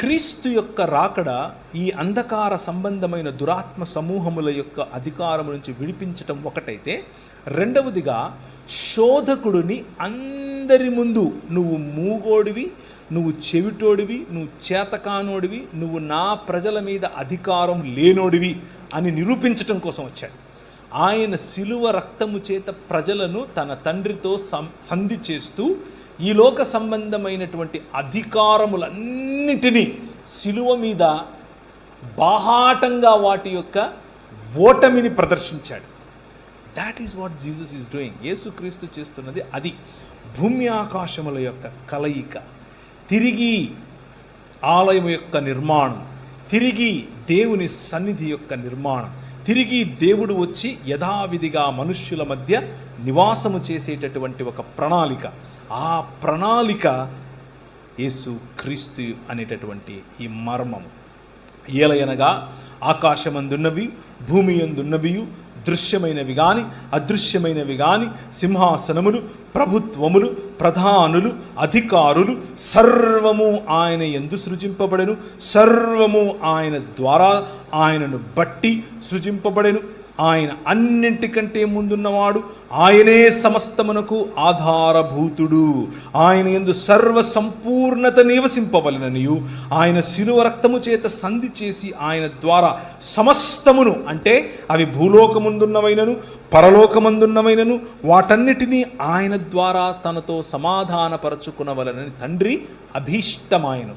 క్రీస్తు యొక్క రాకడ ఈ అంధకార సంబంధమైన దురాత్మ సమూహముల యొక్క అధికారం నుంచి విడిపించటం ఒకటైతే, రెండవదిగా శోధకుడిని అందరి ముందు నువ్వు మూగోడివి, నువ్వు చెవిటోడివి, నువ్వు చేతకానోడివి, నువ్వు నా ప్రజల మీద అధికారం లేనోడివి అని నిరూపించటం కోసం వచ్చాడు. ఆయన శిలువ రక్తము చేత ప్రజలను తన తండ్రితో సంధి చేస్తూ ఈ లోక సంబంధమైనటువంటి అధికారములన్నిటినీ శిలువ మీద బాహాటంగా వాటి యొక్క ఓటమిని ప్రదర్శించాడు. That is what Jesus is doing. యేసుక్రీస్తు చేస్తున్నది అది. భూమి ఆకాశముల యొక్క కలయిక, తిరిగి ఆలయం యొక్క నిర్మాణం, తిరిగి దేవుని సన్నిధి యొక్క నిర్మాణం, తిరిగి దేవుడు వచ్చి యథావిధిగా మనుష్యుల మధ్య నివాసము చేసేటటువంటి ఒక ప్రణాళిక. ఆ ప్రణాళిక యేసు క్రీస్తు అనేటటువంటి ఈ మర్మము. ఏలయనగా ఆకాశమందున్నవి, భూమి యందున్నవి, దృశ్యమైనవి కానీ అదృశ్యమైనవి కానీ, సింహాసనములు, ప్రభుత్వములు, ప్రధానులు, అధికారులు సర్వము ఆయన యందు సృజింపబడెను. సర్వము ఆయన ద్వారా, ఆయనను బట్టి సృజింపబడెను. ఆయన అన్నింటికంటే ముందున్నవాడు, ఆయనే సమస్తమునకు ఆధారభూతుడు. ఆయన యందు సర్వ సంపూర్ణత నివసింపవలెననియు, ఆయన శిలువ రక్తము చేత సంధి చేసి ఆయన ద్వారా సమస్తమును, అంటే అవి భూలోకమందున్నవైనను పరలోకమందున్నవైనను వాటన్నిటినీ ఆయన ద్వారా తనతో సమాధానపరచుకునవలనని తండ్రి అభీష్టమాయను.